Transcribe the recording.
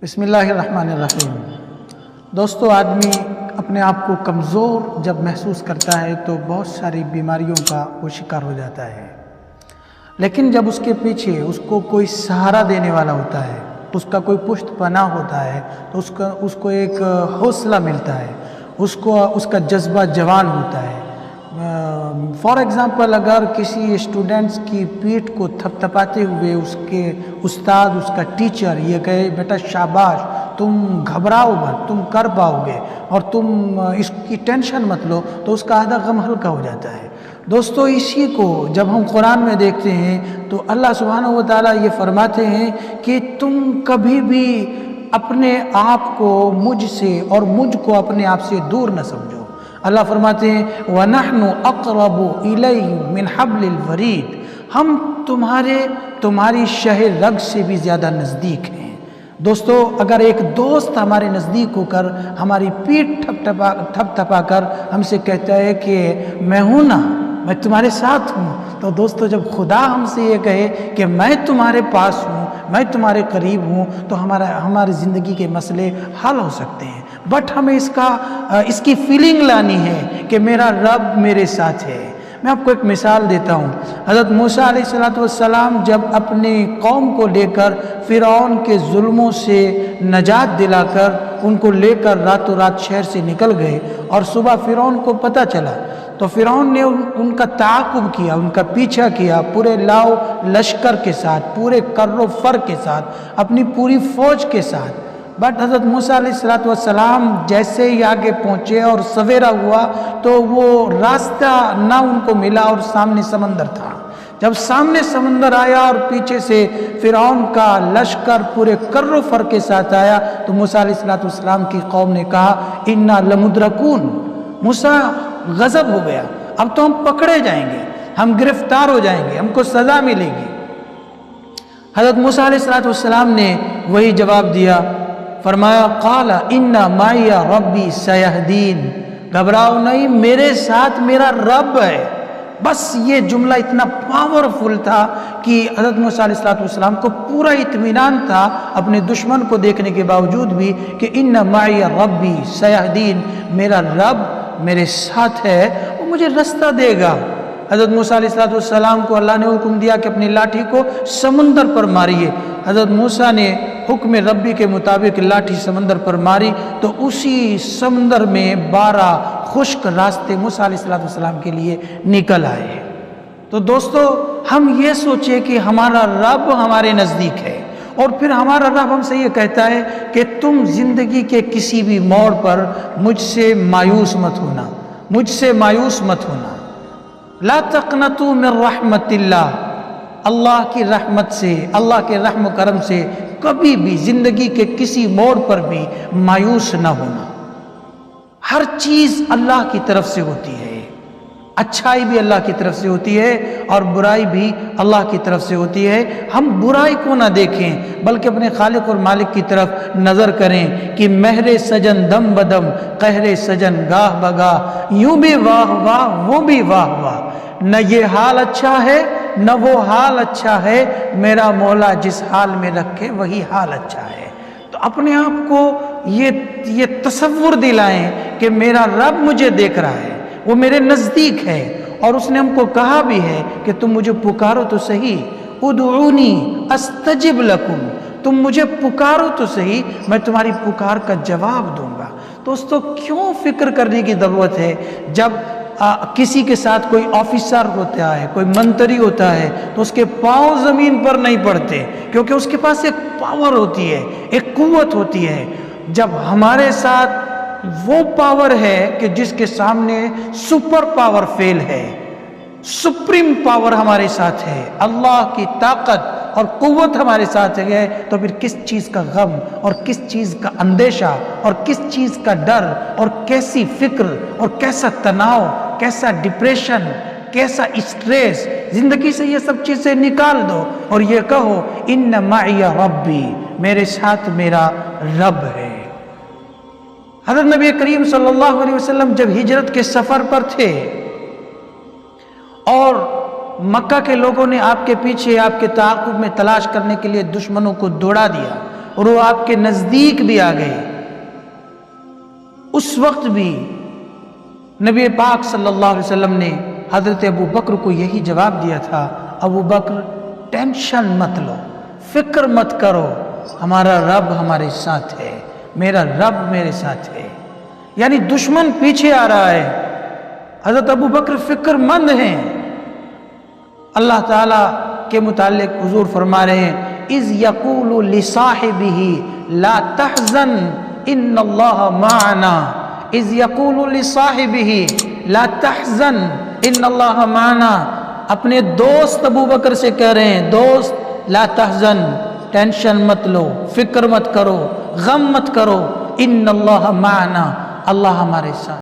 بسم اللہ الرحمن الرحیم۔ دوستو، آدمی اپنے آپ کو کمزور جب محسوس کرتا ہے تو بہت ساری بیماریوں کا وہ شکار ہو جاتا ہے، لیکن جب اس کے پیچھے اس کو کوئی سہارا دینے والا ہوتا ہے، اس کا کوئی پشت پناہ ہوتا ہے تو اس کو ایک حوصلہ ملتا ہے، اس کا جذبہ جوان ہوتا ہے۔ فار ایگزامپل، اگر کسی اسٹوڈنٹس کی پیٹھ کو تھپ تھپاتے ہوئے اس کے استاد، اس کا ٹیچر یہ کہے بیٹا شاباش، تم گھبراؤ مت، تم کر پاؤ گے اور تم اس کی ٹینشن مت لو، تو اس کا آدھا غم ہلکا ہو جاتا ہے۔ دوستو، اسی کو جب ہم قرآن میں دیکھتے ہیں تو اللہ سبحانہ و تعالیٰ یہ فرماتے ہیں کہ تم کبھی بھی اپنے آپ کو مجھ سے اور مجھ کو اپنے آپ سے دور نہ سمجھو۔ اللہ فرماتے ہیں وَنَحْنُ أَقْرَبُ إِلَيْهِ مِنْ حَبْلِ الْوَرِيدِ، ہم تمہاری شہ رگ سے بھی زیادہ نزدیک ہیں۔ دوستو، اگر ایک دوست ہمارے نزدیک ہو کر ہماری پیٹھ تھپ تھپا کر ہم سے کہتا ہے کہ میں ہوں نا، میں تمہارے ساتھ ہوں، تو دوستو جب خدا ہم سے یہ کہے کہ میں تمہارے پاس ہوں، میں تمہارے قریب ہوں، تو ہماری زندگی کے مسئلے حل ہو سکتے ہیں۔ بٹ ہمیں اس کی فیلنگ لانی ہے کہ میرا رب میرے ساتھ ہے۔ میں آپ کو ایک مثال دیتا ہوں۔ حضرت موسیٰ علیہ السلام جب اپنے قوم کو لے کر فرعون کے ظلموں سے نجات دلا کر ان کو لے کر راتوں رات شہر سے نکل گئے، اور صبح فرعون کو پتہ چلا تو فرعون نے ان کا تعاقب کیا، ان کا پیچھا کیا، پورے لاؤ لشکر کے ساتھ، پورے کر و فر کے ساتھ، اپنی پوری فوج کے ساتھ۔ بٹ حضرت موسیٰ علیہ السلام جیسے ہی آگے پہنچے اور سویرا ہوا تو وہ راستہ نہ ان کو ملا اور سامنے سمندر تھا۔ جب سامنے سمندر آیا اور پیچھے سے فرعون کا لشکر پورے کر و فر کے ساتھ آیا تو موسیٰ علیہ السلام کی قوم نے کہا انا لمدرکون، موسیٰ غضب ہو گیا، اب تو ہم پکڑے جائیں گے، ہم گرفتار ہو جائیں گے، ہم کو سزا ملے گی۔ حضرت موسیٰ علیہ السلام نے وہی جواب دیا، فرمایا قال ان معی ربی سیہدین، گھبراؤ نہیں، میرے ساتھ میرا رب ہے۔ بس یہ جملہ اتنا پاورفل تھا کہ حضرت موسیٰ علیہ السلام کو پورا اطمینان تھا اپنے دشمن کو دیکھنے کے باوجود بھی کہ ان معی ربی سیہدین، میرا رب میرے ساتھ ہے، وہ مجھے رستہ دے گا۔ حضرت موسیٰ علیہ السلام کو اللہ نے حکم دیا کہ اپنی لاٹھی کو سمندر پر ماریے۔ حضرت موسیٰ نے حکم ربی کے مطابق لاٹھی سمندر پر ماری تو اسی سمندر میں 12 خشک راستے موسیٰ علیہ السلام کے لیے نکل آئے۔ تو دوستو، ہم یہ سوچے کہ ہمارا رب ہمارے نزدیک ہے، اور پھر ہمارا رب ہم سے یہ کہتا ہے کہ تم زندگی کے کسی بھی موڑ پر مجھ سے مایوس مت ہونا، مجھ سے مایوس مت ہونا۔ لا تقنطوا من رحمت اللہ، اللہ کی رحمت سے، اللہ کے رحم و کرم سے کبھی بھی زندگی کے کسی موڑ پر بھی مایوس نہ ہونا۔ ہر چیز اللہ کی طرف سے ہوتی ہے، اچھائی بھی اللہ کی طرف سے ہوتی ہے اور برائی بھی اللہ کی طرف سے ہوتی ہے۔ ہم برائی کو نہ دیکھیں بلکہ اپنے خالق اور مالک کی طرف نظر کریں کہ مہر سجن دم بدم، قہر سجن گاہ بگاہ، یوں بھی واہ واہ وہ بھی واہ واہ، نہ یہ حال اچھا ہے نہ وہ حال اچھا ہے، میرا مولا جس حال میں رکھے وہی حال اچھا ہے۔ تو اپنے آپ کو یہ تصور دلائیں کہ میرا رب مجھے دیکھ رہا ہے، وہ میرے نزدیک ہے، اور اس نے ہم کو کہا بھی ہے کہ تم مجھے پکارو تو صحیح، ادعونی استجب لکم، تم مجھے پکارو تو صحیح، میں تمہاری پکار کا جواب دوں گا۔ دوستو، کیوں فکر کرنے کی ضرورت ہے؟ جب کسی کے ساتھ کوئی آفیسر ہوتا ہے، کوئی منتری ہوتا ہے تو اس کے پاؤں زمین پر نہیں پڑتے، کیونکہ اس کے پاس ایک پاور ہوتی ہے، ایک قوت ہوتی ہے۔ جب ہمارے ساتھ وہ پاور ہے کہ جس کے سامنے سپر پاور فیل ہے، سپریم پاور ہمارے ساتھ ہے، اللہ کی طاقت اور قوت ہمارے ساتھ ہے، تو پھر کس چیز کا غم اور کس چیز کا اندیشہ اور کس چیز کا ڈر اور کیسی فکر اور کیسا تناؤ، کیسا ڈپریشن، کیسا اسٹریس۔ زندگی سے یہ سب چیزیں نکال دو اور یہ کہو ان معی ربی، میرے ساتھ میرا رب ہے۔ حضرت نبی کریم صلی اللہ علیہ وسلم جب ہجرت کے سفر پر تھے اور مکہ کے لوگوں نے آپ کے پیچھے، آپ کے تعاقب میں تلاش کرنے کے لیے دشمنوں کو دوڑا دیا، اور وہ آپ کے نزدیک بھی آ گئے، اس وقت بھی نبی پاک صلی اللہ علیہ وسلم نے حضرت ابو بکر کو یہی جواب دیا تھا، ابو بکر ٹینشن مت لو، فکر مت کرو، ہمارا رب ہمارے ساتھ ہے، میرا رب میرے ساتھ ہے۔ یعنی دشمن پیچھے آ رہا ہے، حضرت ابو بکر فکر مند ہیں۔ اللہ تعالیٰ کے متعلق حضور فرما رہے ہیں، اذ یقول لصاحبہ لا تحزن ان اللہ معنا، اذ یقول لصاحبہ لا تحزن ان اللہ معنا، اپنے دوست ابو بکر سے کہہ رہے ہیں، دوست لا تحزن، ٹینشن مت لو، فکر مت کرو، غم مت کرو، ان اللہ معنا، اللہ ہمارے ساتھ۔